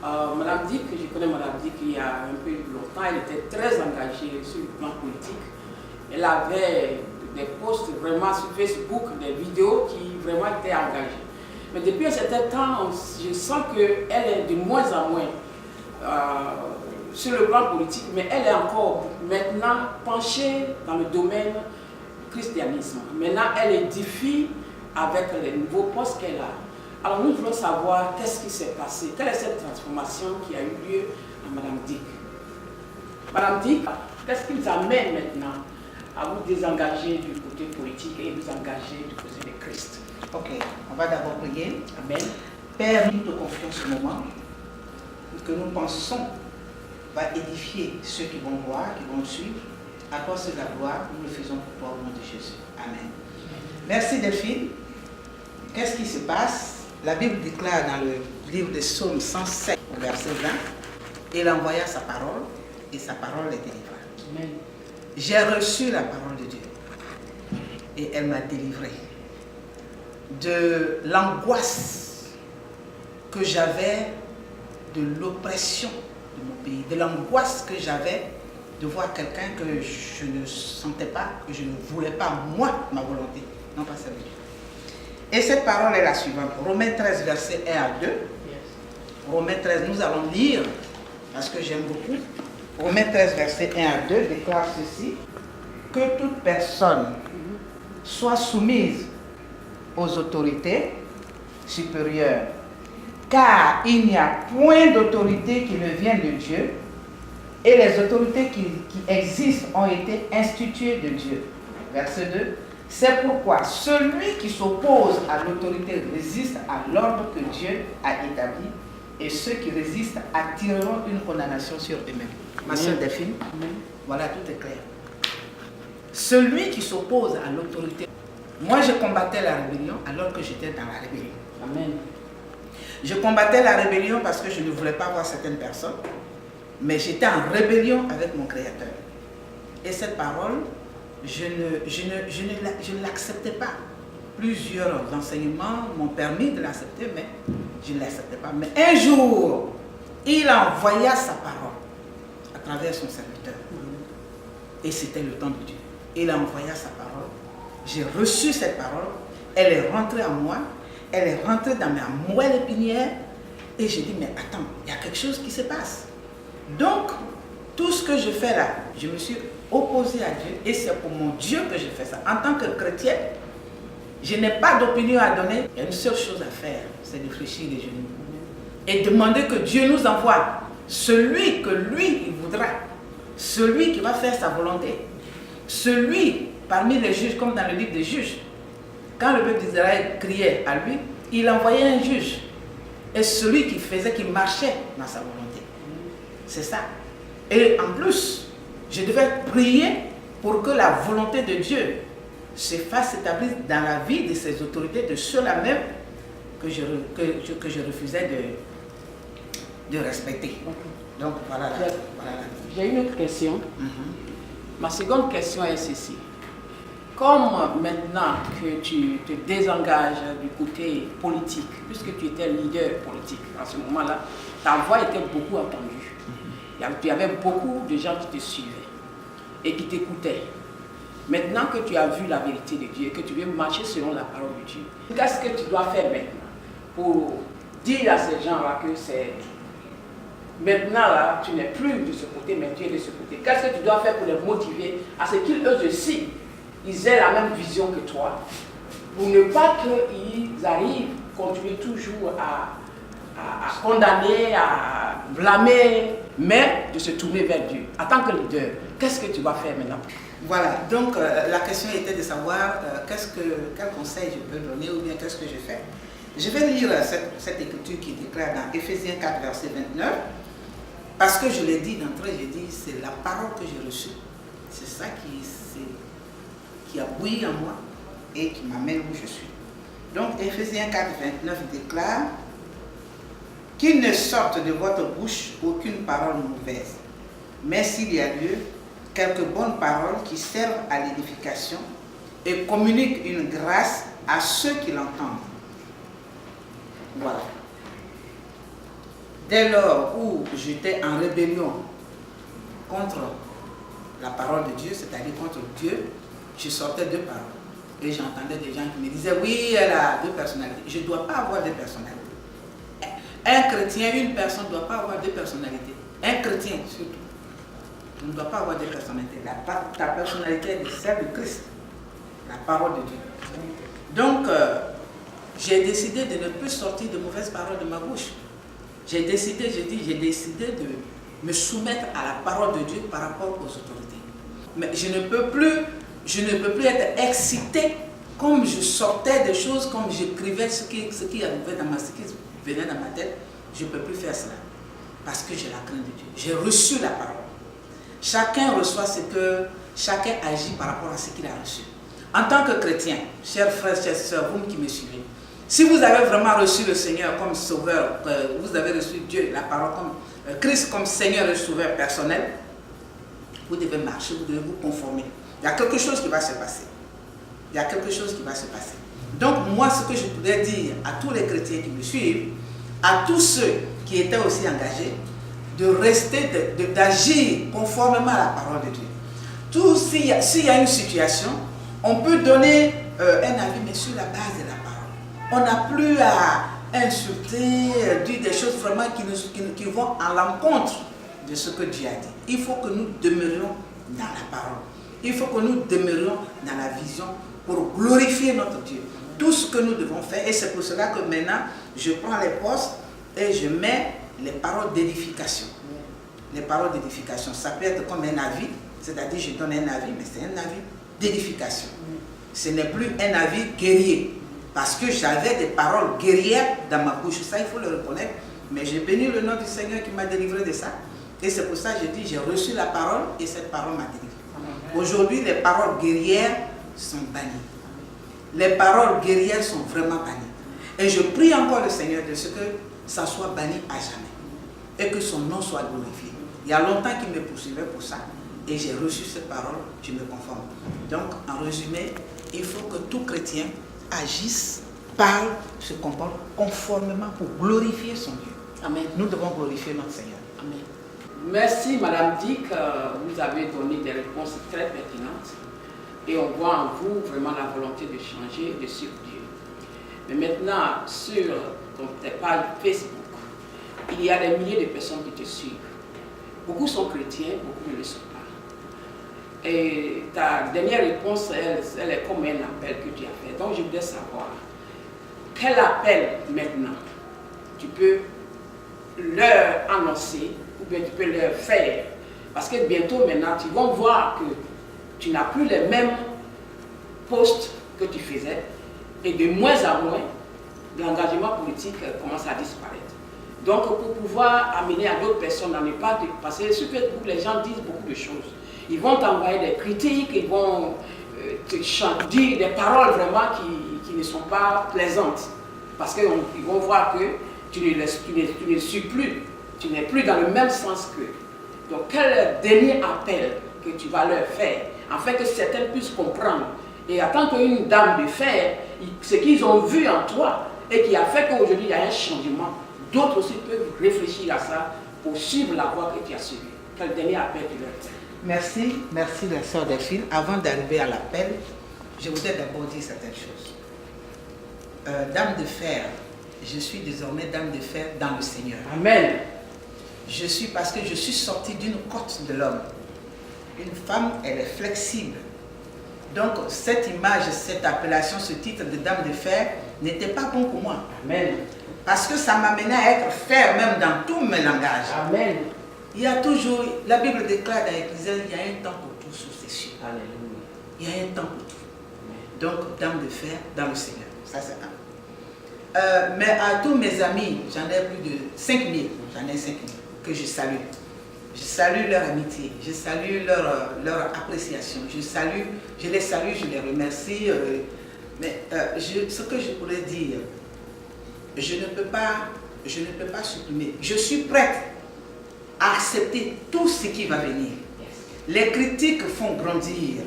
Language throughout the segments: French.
Madame Dick, je connais Madame Dick il y a un peu longtemps, elle était très engagée sur le plan politique. Elle avait des posts vraiment sur Facebook, des vidéos qui vraiment étaient engagées. Mais depuis un certain temps, je sens qu'elle est de moins en moins sur le plan politique, mais elle est encore maintenant penchée dans le domaine du christianisme. Maintenant, elle édifie avec les nouveaux postes qu'elle a. Alors nous voulons savoir qu'est-ce qui s'est passé, quelle est cette transformation qui a eu lieu à Madame Dick. Madame Dick, qu'est-ce qui vous amène maintenant à vous désengager du côté politique et vous engager du côté de Christ? Ok, on va d'abord prier. Amen. Père, nous te confions ce moment que nous pensons va édifier ceux qui vont voir, qui vont suivre. À toi c'est la gloire, nous le faisons pour toi au nom de Jésus. Amen. Merci Delphine. Qu'est-ce qui se passe? La Bible déclare dans le livre des Psaumes 107, au verset 20, il envoya sa parole et sa parole est délivrée. Amen. J'ai reçu la parole de Dieu et elle m'a délivré de l'angoisse que j'avais de l'oppression de mon pays, de l'angoisse que j'avais de voir quelqu'un que je ne sentais pas, que je ne voulais pas, moi, ma volonté, non pas celle de Dieu. Et cette parole est la suivante, Romains 13, versets 1 à 2. Yes. Romains 13, nous allons lire, parce que j'aime beaucoup. Romains 13, versets 1 à 2 déclare ceci, que toute personne soit soumise aux autorités supérieures, car il n'y a point d'autorité qui ne vienne de Dieu, et les autorités qui existent ont été instituées de Dieu. Verset 2. C'est pourquoi celui qui s'oppose à l'autorité résiste à l'ordre que Dieu a établi, et ceux qui résistent attireront une condamnation sur eux-mêmes. Ma soeur Delphine, voilà, tout est clair. Celui qui s'oppose à l'autorité. Moi, je combattais la rébellion alors que j'étais dans la rébellion. Amen. Je combattais la rébellion parce que je ne voulais pas voir certaines personnes, mais j'étais en rébellion avec mon Créateur. Et cette parole, je ne l'acceptais pas. Plusieurs enseignements m'ont permis de l'accepter, mais je ne l'acceptais pas. Mais un jour, il envoya sa parole à travers son serviteur. Et c'était le temps de Dieu. Il envoya sa parole. J'ai reçu cette parole. Elle est rentrée en moi. Elle est rentrée dans ma moelle épinière. Et j'ai dit, mais attends, il y a quelque chose qui se passe. Donc, tout ce que je fais là, je me suis opposé à Dieu. Et c'est pour mon Dieu que je fais ça. En tant que chrétien, je n'ai pas d'opinion à donner. Il y a une seule chose à faire, c'est de fléchir les genoux. Et demander que Dieu nous envoie celui que lui, il voudra. Celui qui va faire sa volonté. Celui parmi les juges, comme dans le livre des juges. Quand le peuple d'Israël criait à lui, il envoyait un juge. Et celui qui faisait, qui marchait dans sa volonté. C'est ça. Et en plus, je devais prier pour que la volonté de Dieu se fasse établir dans la vie de ses autorités, de ceux-là même que je refusais de respecter. Donc voilà. J'ai une autre question. Ma seconde question est ceci. Comme maintenant que tu te désengages du côté politique, puisque tu étais leader politique à ce moment-là, ta voix était beaucoup entendue. Il y avait beaucoup de gens qui te suivaient et qui t'écoutaient. Maintenant que tu as vu la vérité de Dieu et que tu veux marcher selon la parole de Dieu, qu'est-ce que tu dois faire maintenant pour dire à ces gens-là que c'est... Maintenant, là, tu n'es plus de ce côté, mais tu es de ce côté. Qu'est-ce que tu dois faire pour les motiver à ce qu'ils, eux aussi, ils aient la même vision que toi, pour ne pas qu'ils arrivent, continuer toujours à condamner, à blâmer, mais de se tourner vers Dieu. En tant que leader, qu'est-ce que tu vas faire maintenant? Voilà, donc la question était de savoir quel conseil je peux donner ou bien qu'est-ce que je fais. Je vais lire cette écriture qui déclare dans Éphésiens 4, verset 29, parce que je l'ai dit d'entrée, j'ai dit, c'est la parole que j'ai reçue. C'est ça qui a bouilli en moi et qui m'amène où je suis. Donc Éphésiens 4, 29 déclare qu'il ne sorte de votre bouche aucune parole mauvaise, mais s'il y a lieu, quelques bonnes paroles qui servent à l'édification et communiquent une grâce à ceux qui l'entendent. Voilà. dès lors où j'étais en rébellion contre la parole de Dieu, c'est-à-dire contre Dieu, je sortais deux paroles. Et j'entendais des gens qui me disaient, oui, elle a deux personnalités. Je ne dois pas avoir deux personnalités. Un chrétien, une personne ne doit pas avoir deux personnalités. Un chrétien, surtout. Tu ne dois pas avoir deux personnalités. Ta personnalité est celle de Christ, la parole de Dieu. Donc, j'ai décidé de ne plus sortir de mauvaises paroles de ma bouche. J'ai décidé de me soumettre à la parole de Dieu par rapport aux autorités. Mais je ne peux plus être excité comme je sortais des choses, comme j'écrivais ce qui venait dans ma tête. Je ne peux plus faire cela parce que j'ai la crainte de Dieu. J'ai reçu la parole. Chacun reçoit ce que chacun agit par rapport à ce qu'il a reçu. En tant que chrétien, chers frères, chères sœurs, vous qui me suivez, si vous avez vraiment reçu le Seigneur comme sauveur, vous avez reçu Dieu, la parole comme Christ comme Seigneur et sauveur personnel, vous devez marcher, vous devez vous conformer. Il y a quelque chose qui va se passer. Il y a quelque chose qui va se passer. Donc moi, ce que je pourrais dire à tous les chrétiens qui me suivent, à tous ceux qui étaient aussi engagés, de rester, d'agir conformément à la parole de Dieu. S'il y a une situation, on peut donner un avis, mais sur la base de la parole. On n'a plus à insulter, dire des choses vraiment qui vont à l'encontre de ce que Dieu a dit. Il faut que nous demeurions dans la parole. Il faut que nous demeurions dans la vision pour glorifier notre Dieu. Tout ce que nous devons faire, et c'est pour cela que maintenant, je prends les postes et je mets les paroles d'édification. Les paroles d'édification, ça peut être comme un avis, c'est-à-dire je donne un avis, mais c'est un avis d'édification. Ce n'est plus un avis guerrier, parce que j'avais des paroles guerrières dans ma bouche, ça il faut le reconnaître, mais j'ai béni le nom du Seigneur qui m'a délivré de ça, et c'est pour ça que je dis, j'ai reçu la parole, et cette parole m'a délivré. Aujourd'hui, les paroles guerrières sont bannies. Les paroles guerrières sont vraiment bannies. Et je prie encore le Seigneur de ce que ça soit banni à jamais. Et que son nom soit glorifié. Il y a longtemps qu'il me poursuivait pour ça. Et j'ai reçu cette parole, je me conforme. Donc, en résumé, il faut que tout chrétien agisse, parle, se comporte conformément pour glorifier son Dieu. Amen. Nous devons glorifier notre Seigneur. Amen. Merci Madame Dick, vous avez donné des réponses très pertinentes et on voit en vous vraiment la volonté de changer, de suivre Dieu. Mais maintenant, sur tes pages Facebook, il y a des milliers de personnes qui te suivent. Beaucoup sont chrétiens, beaucoup ne le sont pas. Et ta dernière réponse, elle est comme un appel que tu as fait. Donc je voudrais savoir, quel appel maintenant tu peux leur annoncer ou bien tu peux leur faire, parce que bientôt maintenant ils vont voir que tu n'as plus les mêmes postes que tu faisais et de moins en moins l'engagement politique commence à disparaître. Donc pour pouvoir amener à d'autres personnes à ne pas te passer, les gens disent beaucoup de choses. Ils vont t'envoyer des critiques, ils vont te dire des paroles vraiment qui ne sont pas plaisantes, parce qu'ils vont voir que tu ne suis plus. Tu n'es plus dans le même sens qu'eux. Donc, quel dernier appel que tu vas leur faire, afin que certains puissent comprendre. Et en tant qu'une dame de fer, ce qu'ils ont vu en toi, et qui a fait qu'aujourd'hui il y a un changement, d'autres aussi peuvent réfléchir à ça pour suivre la voie que tu as suivie. Quel dernier appel tu leur fais? Merci la sœur Delphine. Avant d'arriver à l'appel, je voudrais d'abord dire certaines choses. Dame de fer, je suis désormais dame de fer dans le Seigneur. Amen. Parce que je suis sortie d'une côte de l'homme. Une femme, elle est flexible. Donc, cette image, cette appellation, ce titre de dame de fer n'était pas bon pour moi. Amen. Parce que ça m'amenait à être fer même dans tous mes langages. Amen. Il y a toujours, la Bible déclare dans l'Ecclésiaste, il y a un temps pour tout sous ses cieux. Alléluia. Il y a un temps pour tout. Donc, dame de fer dans le Seigneur. Ça, c'est un. Mais à tous mes amis, j'en ai plus de 5000, j'en ai 5000 que je salue. Je salue leur amitié, je salue leur appréciation, je les salue, je les remercie. Mais ce que je pourrais dire, je ne peux pas supprimer. Je suis prête à accepter tout ce qui va venir. Les critiques font grandir.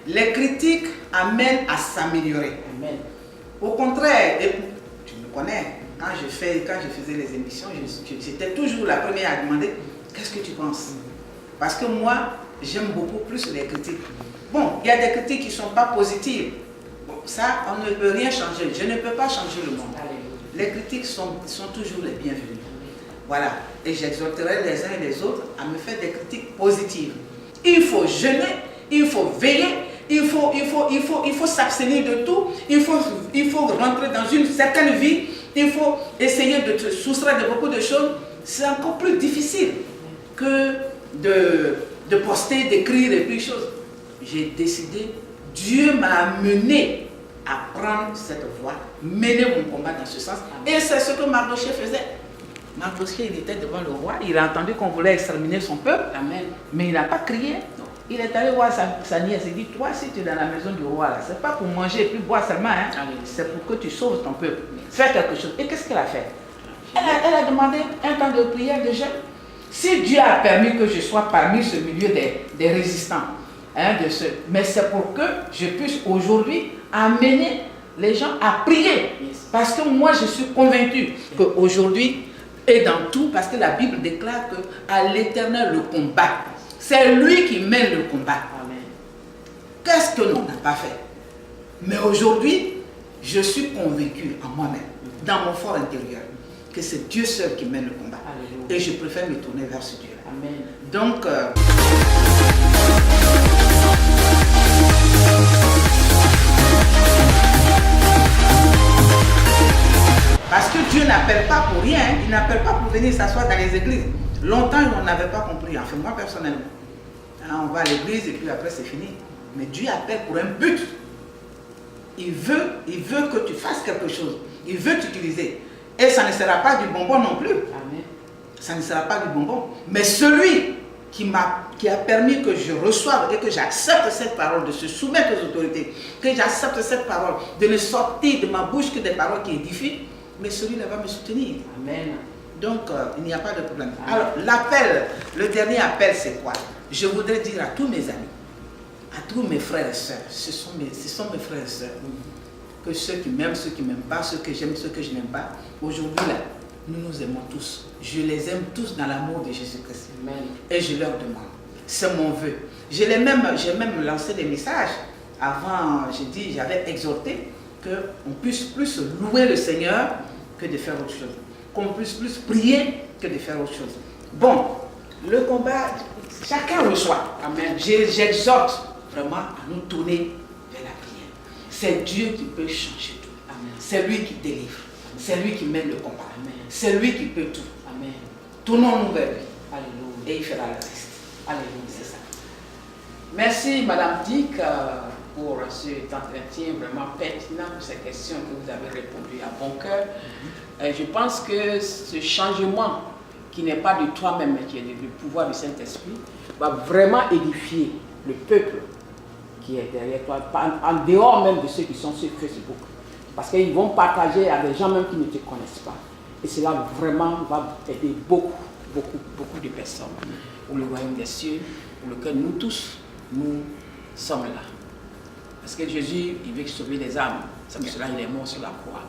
Les critiques amènent à s'améliorer. Au contraire, tu me connais, quand je faisais les émissions, j'étais toujours la première à demander qu'est-ce que tu penses? Parce que moi, j'aime beaucoup plus les critiques. Bon, il y a des critiques qui ne sont pas positives. Bon, ça, on ne peut rien changer. Je ne peux pas changer le monde. Les critiques sont toujours les bienvenues. Voilà. Et j'exhorterai les uns et les autres à me faire des critiques positives. Il faut jeûner, il faut veiller, il faut s'abstenir de tout, il faut rentrer dans une certaine vie, il faut essayer de te soustraire de beaucoup de choses. C'est encore plus difficile que de poster, d'écrire et puis choses. J'ai décidé, Dieu m'a amené à prendre cette voie, mener mon combat dans ce sens. Et c'est ce que Mardochée faisait. Mardochée, il était devant le roi, il a entendu qu'on voulait exterminer son peuple. Amen. Mais il n'a pas crié. Non. Il est allé voir sa nièce et dit, toi, si tu es dans la maison du roi, ce n'est pas pour manger et puis boire seulement, hein. C'est pour que tu sauves ton peuple. Fais quelque chose. Et qu'est-ce qu'elle a fait? Elle a demandé un temps de prière, de jeûne. Si Dieu a permis que je sois parmi ce milieu des résistants, hein, mais c'est pour que je puisse aujourd'hui amener les gens à prier. Parce que moi, je suis convaincu qu'aujourd'hui, et dans tout, parce que la Bible déclare qu'à l'Éternel le combat. C'est lui qui mène le combat. Qu'est-ce que l'on n'a pas fait? Mais aujourd'hui, je suis convaincu en moi-même, dans mon fort intérieur, que c'est Dieu seul qui mène le combat. Alléluia. Et je préfère me tourner vers ce Dieu. Amen. Donc, parce que Dieu n'appelle pas pour rien, hein. Il n'appelle pas pour venir s'asseoir dans les églises. Longtemps, on n'avait pas compris, enfin moi personnellement. Hein, on va à l'église et puis après c'est fini. Mais Dieu appelle pour un but. Il veut que tu fasses quelque chose. Il veut t'utiliser. Et ça ne sera pas du bonbon non plus. Amen. Ça ne sera pas du bonbon. Mais celui qui a permis que je reçoive et que j'accepte cette parole, de se soumettre aux autorités, que j'accepte cette parole, de ne sortir de ma bouche que des paroles qui édifient, mais celui-là va me soutenir. Amen. Donc, il n'y a pas de problème. Amen. Alors, l'appel, le dernier appel, c'est quoi? Je voudrais dire à tous mes amis, à tous mes frères et sœurs, ce sont mes frères et sœurs, que ceux qui m'aiment, ceux qui ne m'aiment pas, ceux que j'aime, ceux que je n'aime pas, aujourd'hui, là, nous nous aimons tous. Je les aime tous dans l'amour de Jésus-Christ. Et je leur demande. C'est mon vœu. J'ai même lancé des messages. Avant, j'avais exhorté qu'on puisse plus louer le Seigneur que de faire autre chose. Qu'on puisse plus prier que de faire autre chose. Bon, le combat, chacun reçoit. Amen. J'exhorte vraiment à nous tourner vers la prière. C'est Dieu qui peut changer tout. Amen. C'est lui qui délivre. C'est lui qui mène le combat. Amen. C'est lui qui peut tout. Amen. Tournons-nous vers lui. Alléluia. Et il fera le reste. Alléluia, c'est ça. Merci Madame Dick pour cet entretien vraiment pertinent, pour ces questions que vous avez répondu à bon cœur. Je pense que ce changement qui n'est pas de toi-même, mais qui est du pouvoir du Saint-Esprit, va vraiment édifier le peuple qui est derrière toi, en dehors même de ceux qui sont sur Facebook. Parce qu'ils vont partager à des gens même qui ne te connaissent pas. Et cela vraiment va aider beaucoup de personnes pour le royaume des cieux, pour lequel nous tous, nous sommes là. Parce que Jésus, il veut sauver les âmes. C'est pour cela qu'il est mort sur la croix.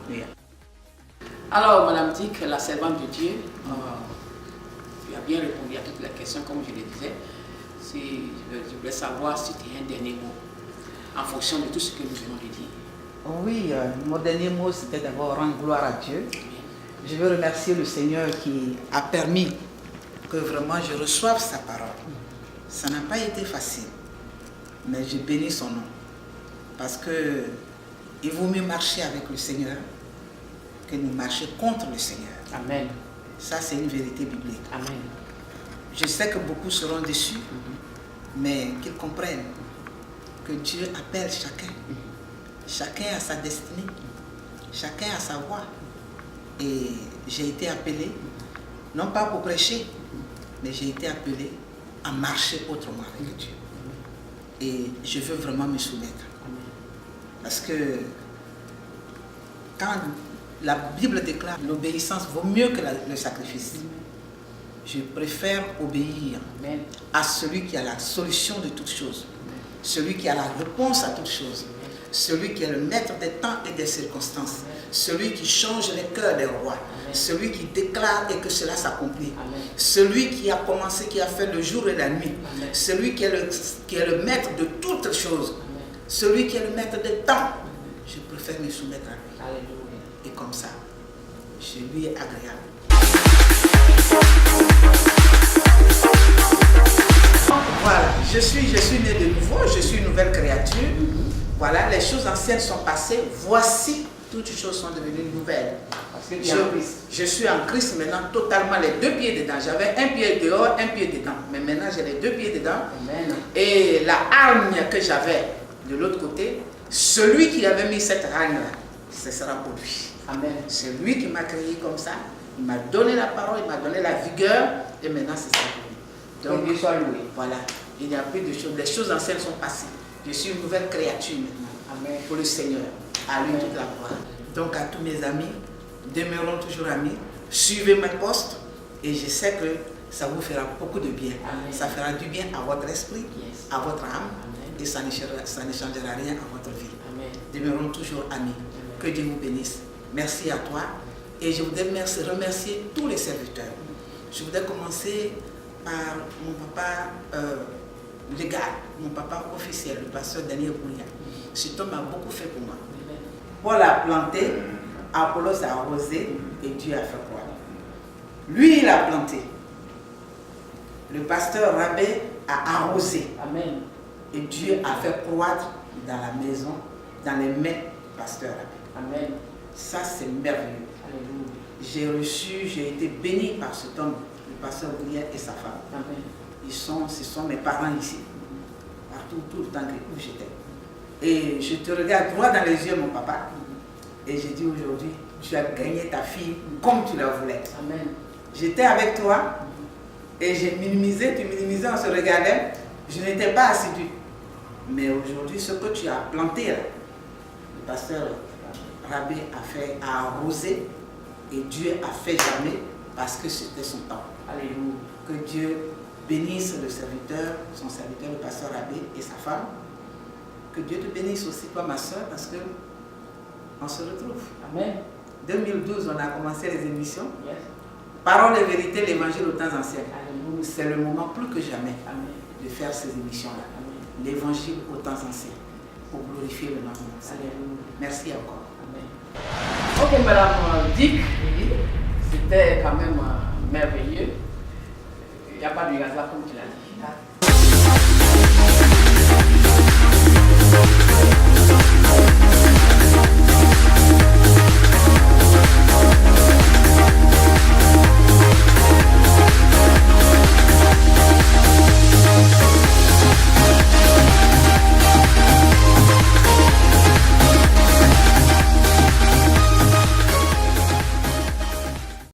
Alors, Madame Dick, la servante de Dieu, tu as bien répondu à toutes les questions, comme je le disais. Je voulais savoir si tu as un dernier mot, en fonction de tout ce que nous venons de dire. Oui, mon dernier mot, c'était d'abord rendre gloire à Dieu. Je veux remercier le Seigneur qui a permis que vraiment je reçoive sa parole. Ça n'a pas été facile, mais je bénis son nom. Parce que il vaut mieux marcher avec le Seigneur que de marcher contre le Seigneur. Amen. Ça, c'est une vérité biblique. Amen. Je sais que beaucoup seront déçus, mais qu'ils comprennent que Dieu appelle chacun. Chacun a sa destinée, chacun a sa voie. Et j'ai été appelé, non pas pour prêcher, mais j'ai été appelé à marcher autrement avec Dieu. Et je veux vraiment me soumettre. Parce que quand la Bible déclare l'obéissance vaut mieux que le sacrifice, je préfère obéir à celui qui a la solution de toutes choses, celui qui a la réponse à toutes choses, celui qui est le maître des temps et des circonstances, celui qui change les cœurs des rois, celui qui déclare et que cela s'accomplit, celui qui a commencé, qui a fait le jour et la nuit, celui qui est le maître de toutes choses, celui qui est le maître des temps. Je préfère me soumettre à lui. Alléluia. Et comme ça, je lui est agréable. Voilà, je suis né de nouveau, je suis une nouvelle créature. Voilà, les choses anciennes sont passées, voici, toutes les choses sont devenues nouvelles. Parce que tu es en Christ. Je suis en Christ maintenant, totalement les deux pieds dedans. J'avais un pied dehors, un pied dedans. Mais maintenant, j'ai les deux pieds dedans. Amen. Et la hargne que j'avais de l'autre côté, celui qui avait mis cette hargne-là, ce sera pour lui. Amen. C'est lui qui m'a créé comme ça. Il m'a donné la parole, il m'a donné la vigueur. Et maintenant, c'est ça pour lui. Donc, Dieu soit loué. Voilà, il n'y a plus de choses. Les choses anciennes sont passées. Je suis une nouvelle créature maintenant. Amen. Pour le Seigneur. À lui toute la gloire. Donc à tous mes amis, demeurons toujours amis. Suivez mes postes. Et je sais que ça vous fera beaucoup de bien. Amen. Ça fera du bien à votre esprit, Yes. à votre âme. Amen. Et ça ne changera rien à votre vie. Amen. Demeurons toujours amis. Que Dieu vous bénisse. Merci à toi. Et je voudrais remercier tous les serviteurs. Je voudrais commencer par mon papa légal, mon papa officiel, le pasteur Daniel Boulia. Cet homme a beaucoup fait pour moi. Paul a planté, Apollos a arrosé et Dieu a fait croire. Lui, il a planté. Le pasteur Rabé a arrosé. Amen. Et Dieu a fait croître dans la maison, dans les mains du pasteur Rabé. Amen. Ça, c'est merveilleux. Alléluia. J'ai été béni par cet homme, le pasteur Boulia et sa femme. Amen. Ce sont mes parents ici, partout, tout le temps où j'étais. Et je te regarde droit dans les yeux, mon papa, et je dis aujourd'hui, tu as gagné ta fille comme tu la voulais. Amen. J'étais avec toi, et j'ai minimisé, tu minimisais, on se regardait, je n'étais pas assidu. Mais aujourd'hui, ce que tu as planté, là, le pasteur Rabé a arrosé, et Dieu a fait jamais, parce que c'était son temps. Alléluia. Que Dieu bénisse le serviteur, son serviteur, le pasteur Rabé et sa femme. Que Dieu te bénisse aussi, toi, ma soeur, parce que on se retrouve. Amen. 2012, on a commencé les émissions. Yes. Parole et vérité, l'évangile aux temps anciens. Alléluia. C'est le moment plus que jamais Amen. de faire ces émissions-là. Amen. L'évangile aux temps anciens, pour glorifier le nom de notre Seigneur. Alléluia. Merci encore. Amen. Ok, Madame Dick, c'était quand même merveilleux. Il n'y a pas de hasard comme tu l'as dit.